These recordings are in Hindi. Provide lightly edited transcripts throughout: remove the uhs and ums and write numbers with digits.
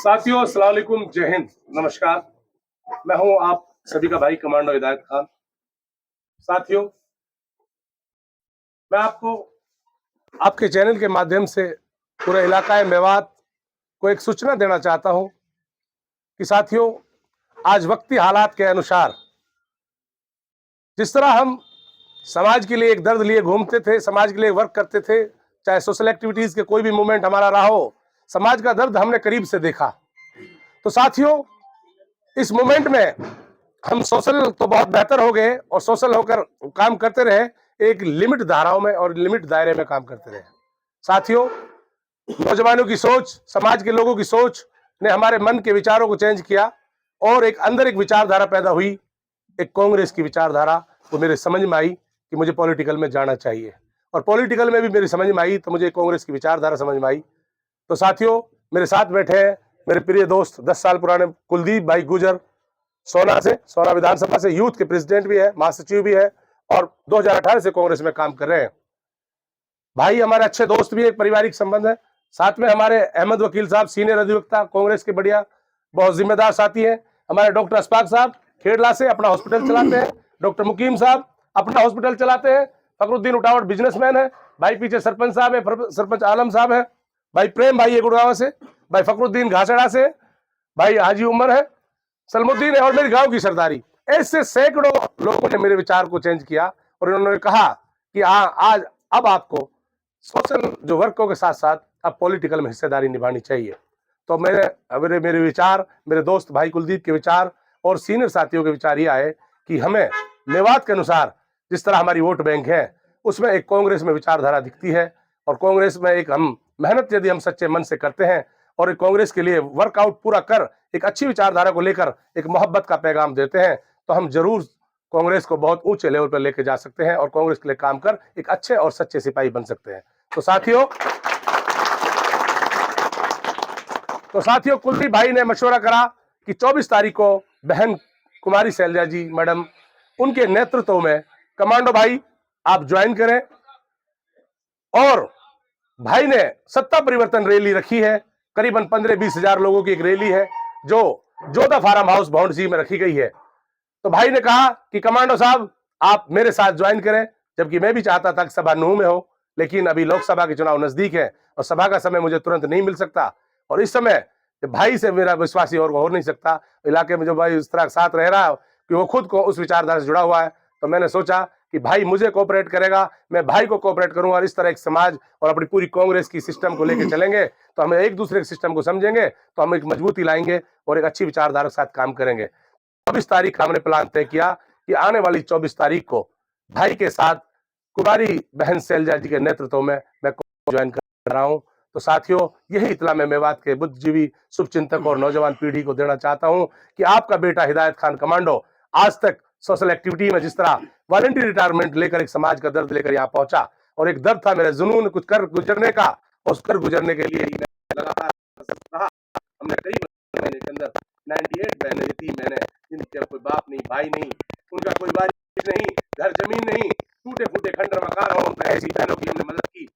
साथियों, अस्सलाम वालेकुम, जय हिंद, नमस्कार। मैं हूं आप सभी का भाई कमांडो हिदायत खान। साथियों, मैं आपको आपके चैनल के माध्यम से पूरे इलाकाए मेवात को एक सूचना देना चाहता हूं कि साथियों, आज वक्ती हालात के अनुसार जिस तरह हम समाज के लिए एक दर्द लिए घूमते थे, समाज के लिए वर्क करते थे, चाहे सोशल एक्टिविटीज के कोई भी मूवमेंट हमारा रहा हो, समाज का दर्द हमने करीब से देखा। तो साथियों, इस मूवमेंट में हम सोशल तो बहुत बेहतर हो गए और सोशल होकर काम करते रहे, एक लिमिट धाराओं में और लिमिट दायरे में काम करते रहे। साथियों, नौजवानों की सोच, समाज के लोगों की सोच ने हमारे मन के विचारों को चेंज किया और एक अंदर एक विचारधारा पैदा हुई, एक कांग्रेस की विचारधारा। वो मेरे समझ में आई कि मुझे पॉलिटिकल में जाना चाहिए और पॉलिटिकल में भी मेरी समझ में आई तो मुझे कांग्रेस की विचारधारा समझ में आई। तो साथियों, मेरे साथ बैठे हैं मेरे प्रिय दोस्त 10 साल पुराने कुलदीप भाई गुजर, सोना विधानसभा से यूथ के प्रेसिडेंट भी है, महासचिव भी है और 2018 से कांग्रेस में काम कर रहे हैं। भाई हमारे अच्छे दोस्त भी, एक पारिवारिक संबंध है। साथ में हमारे अहमद वकील साहब, सीनियर अधिवक्ता कांग्रेस के, बढ़िया बहुत जिम्मेदार साथी हैं। हमारे डॉक्टर अशफाक साहब खेड़ला से अपना हॉस्पिटल चलाते हैं। डॉक्टर मुकीम साहब अपना हॉस्पिटल चलाते हैं। फखरुद्दीन उटावट बिजनेसमैन है। भाई पीछे सरपंच साहब है, सरपंच आलम साहब है। भाई प्रेम भाई है गुड़गांव से। भाई फखरुद्दीन घासड़ा से। भाई हाजी उमर है, सलमुद्दीन है और मेरे गांव की सरदारी। ऐसे सैकड़ों लोगों ने मेरे विचार को चेंज किया और उन्होंने कहा कि आज अब आपको सोशल जो वर्कों के साथ साथ अब पॉलिटिकल में हिस्सेदारी निभानी चाहिए। तो मेरे विचार, मेरे दोस्त भाई कुलदीप के विचार और सीनियर साथियों के विचार ये आए कि हमें मेवात के अनुसार जिस तरह हमारी वोट बैंक है, उसमें एक कांग्रेस में विचारधारा दिखती है और कांग्रेस में एक हम मेहनत यदि हम सच्चे मन से करते हैं और एक कांग्रेस के लिए वर्कआउट पूरा कर एक अच्छी विचारधारा को लेकर एक मोहब्बत का पैगाम देते हैं, तो हम जरूर कांग्रेस को बहुत ऊंचे लेवल पर लेके जा सकते हैं और कांग्रेस के लिए काम कर एक अच्छे और सच्चे सिपाही बन सकते हैं। तो साथियों, कुलदीप भाई ने मशवरा करा कि 24 तारीख को बहन कुमारी शैलजा जी मैडम, उनके नेतृत्व में कमांडो भाई आप ज्वाइन करें। और भाई ने सत्ता परिवर्तन रैली रखी है, करीबन 15-20 हजार लोगों की एक रैली है जो जोधा फार्म हाउस भाउंडसी में रखी गई है। तो भाई ने कहा कि कमांडो साहब आप मेरे साथ ज्वाइन करें, जबकि मैं भी चाहता था कि सभा नूह में हो, लेकिन अभी लोकसभा के चुनाव नजदीक है और सभा का समय मुझे तुरंत नहीं मिल सकता और इस समय भाई से मेरा विश्वासी और हो नहीं सकता। इलाके में जो भाई इस तरह साथ रह रहा है कि वो खुद को उस विचारधारा से जुड़ा हुआ है, तो मैंने सोचा कि भाई मुझे कोऑपरेट करेगा, मैं भाई को कोऑपरेट करूंगा और इस तरह एक समाज और अपनी पूरी कांग्रेस की सिस्टम को लेकर चलेंगे तो हम एक दूसरे के सिस्टम को समझेंगे, तो हम एक मजबूती लाएंगे और एक अच्छी विचारधारा के साथ काम करेंगे। 24 तारीख हमने प्लान तय किया कि आने वाली 24 तारीख को भाई के साथ कुमारी बहन शैलजा जी के नेतृत्व में मैं ज्वाइन कर रहा हूं। तो साथियों, यही इत्तला मैं मेवात के बुद्धिजीवी, शुभचिंतक और नौजवान पीढ़ी को देना चाहता हूं कि आपका बेटा हिदायत खान कमांडो आज तक सोशल एक्टिविटी में जिस तरह वॉलंटियर रिटायरमेंट लेकर एक समाज का दर्द लेकर यहाँ पहुंचा और एक दर्द था मेरे जुनून कुछ कर गुजरने का, उस कर गुजरने के लिए लगातार रहा। हमने करीब महीने के अंदर 98 बहनें दी मैंने, जिनके कोई बाप नहीं, भाई नहीं, उनका कोई वारिस नहीं, घर जमीन नहीं, टूटे फूटे खंडर मकान हो, ऐसी बहनों की हमने मदद की।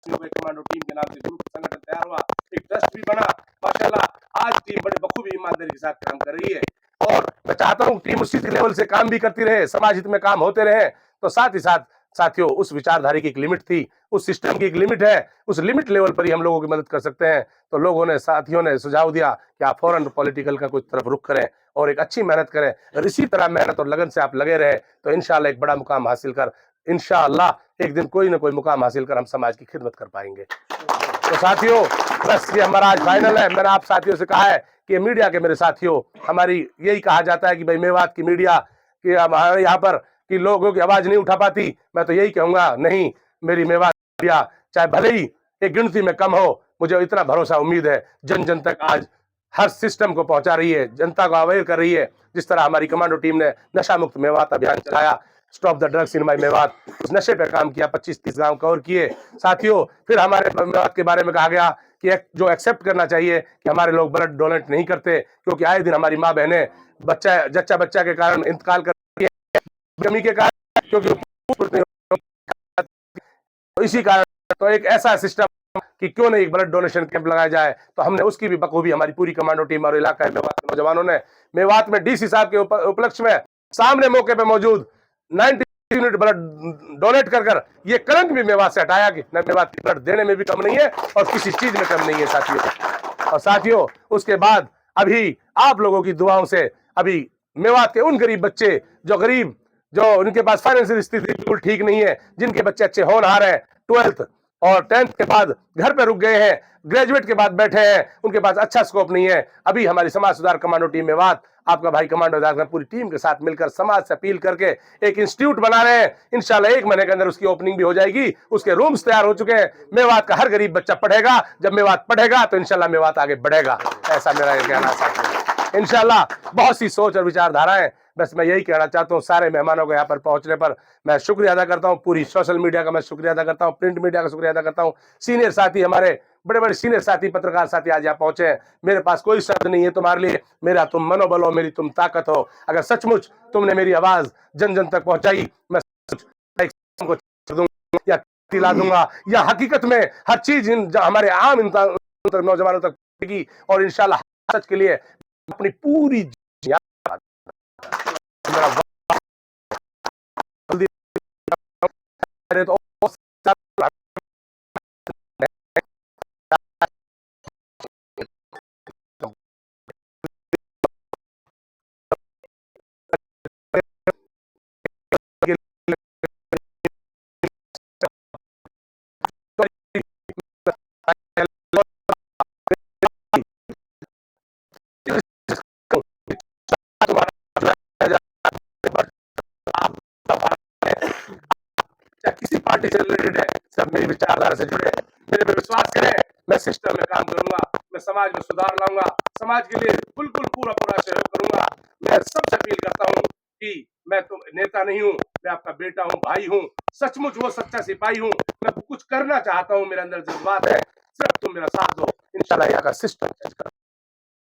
कमांडो टीम के नाम से ग्रुप संगठन तैयार हुआ, एक ट्रस्ट भी बना। माशाल्लाह आज टीम बड़े बखूबी ईमानदारी के साथ काम कर रही है और मैं चाहता हूं टीम उसी लेवल से काम भी करती रहे, समाज हित में काम होते रहे। तो साथ ही साथ साथियों, उस विचारधारा की एक लिमिट थी, उस सिस्टम की एक लिमिट है, उस लिमिट लेवल पर ही हम लोगों की मदद कर सकते हैं। तो लोगों ने, साथियों ने सुझाव दिया कि आप फौरन पॉलिटिकल का कुछ तरफ रुख करें और एक अच्छी मेहनत करें और इसी तरह मेहनत और लगन से आप लगे रहे तो इंशाल्लाह एक बड़ा मुकाम हासिल कर, इंशाल्लाह एक दिन कोई ना कोई मुकाम हासिल कर हम समाज की खिदमत कर पाएंगे। तो साथियों, बस ये हमारा आज फाइनल है। मैंने आप साथियों से कहा है कि मीडिया के मेरे साथियों, हमारी यही कहा जाता है कि भाई मेवात की मीडिया कि हमारे यहाँ पर कि लोगों की आवाज नहीं उठा पाती। मैं तो यही कहूंगा, नहीं, मेरी मेवात मीडिया चाहे भले ही एक गिनती में कम हो, मुझे इतना भरोसा उम्मीद है जन जन तक आज हर सिस्टम को पहुंचा रही है, जनता को अवेयर कर रही है। जिस तरह हमारी कमांडो टीम ने नशा मुक्त मेवात अभियान चलाया, stop the drugs in my Mewat, उस नशे पे काम किया, 25-30 गांव कवर किए। साथियों, फिर हमारे मेवात के बारे में कहा गया कि जो एक्सेप्ट करना चाहिए कि हमारे लोग ब्लड डोनेट नहीं करते, क्योंकि आए दिन हमारी माँ बहनें जच्चा बच्चा के कारण इंतकाल कर रही है, कमी के कारण, क्योंकि इसी कारण। तो एक ऐसा सिस्टम कि क्यों नहीं एक ब्लड डोनेशन कैंप लगाया जाए, तो हमने उसकी भी बखूबी हमारी पूरी कमांडो टीम और इलाका मेवात के नौजवानों ने मेवात में डीसी साहब के उपलक्ष्य में सामने मौके पे मौजूद 90 यूनिट ब्लड डोनेट कर ये कलंक भी मेवात से हटाया कि न मेवात ब्लड देने में भी कम नहीं है और किसी चीज में कम नहीं है साथियों। और साथियों उसके बाद अभी आप लोगों की दुआओं से अभी मेवात के उन गरीब बच्चे जो उनके पास फाइनेंशियल स्थिति बिल्कुल ठीक नहीं है, जिनके बच्चे अच्छे होनहार हैं, 12th और 10th के बाद घर पे रुक गए हैं, ग्रेजुएट के बाद बैठे हैं, उनके पास अच्छा स्कोप नहीं है, अभी हमारी समाज सुधार कमांडो टीम मेवात आपका भाई कमांडो दासगण पूरी टीम के साथ मिलकर समाज से अपील करके एक इंस्टीट्यूट बना रहे हैं। इंशाल्लाह 1 महीने के अंदर उसकी ओपनिंग भी हो जाएगी, उसके रूम्स तैयार हो चुके हैं। मेवात का हर गरीब बच्चा पढ़ेगा, जब मेवात पढ़ेगा तो इंशाल्लाह मेवात आगे बढ़ेगा, ऐसा मेरा कहना है। इंशाल्लाह बहुत सी सोच और विचारधाराएं, बस मैं यही कहना चाहता हूँ सारे मेहमानों को यहाँ पर पहुंचने पर मैं शुक्रिया अदा करता हूँ, पूरी सोशल मीडिया का मैं शुक्रिया अदा करता हूँ, प्रिंट मीडिया का शुक्रिया अदा करता हूँ, सीनियर साथी हमारे बड़े बड़े सीनियर साथी पत्रकार साथी आज यहाँ पहुंचे हैं। मेरे पास कोई शब्द नहीं है तुम्हारे लिए, मेरा तुम मनोबल हो, मेरी तुम ताकत हो। अगर सचमुच तुमने मेरी आवाज जन जन तक पहुंचाई, मैं या दिला दूंगा या हकीकत में हर चीज हमारे आम नौजवानों तक पहुंचेगी और इंशाल्लाह सच के लिए अपनी पूरी तो किसी पार्टी से रिलेटेड है, सब मेरी विचारधारा से जुड़े, मेरे पे विश्वास करें, मैं सिस्टम में काम करूंगा, मैं समाज में सुधार लाऊंगा, समाज के लिए बिल्कुल पूरा सहयोग करूंगा। मैं सबसे अपील करता हूं कि मैं तो नेता नहीं हूं, मैं आपका बेटा हूं, भाई हूं, सचमुच वो सच्चा सिपाही हूं, मैं कुछ करना चाहता हूं, मेरे अंदर जज्बात है, सिर्फ तुम मेरा साथ दो, इंशाल्लाह यहाँ का सिस्टम चेंज कर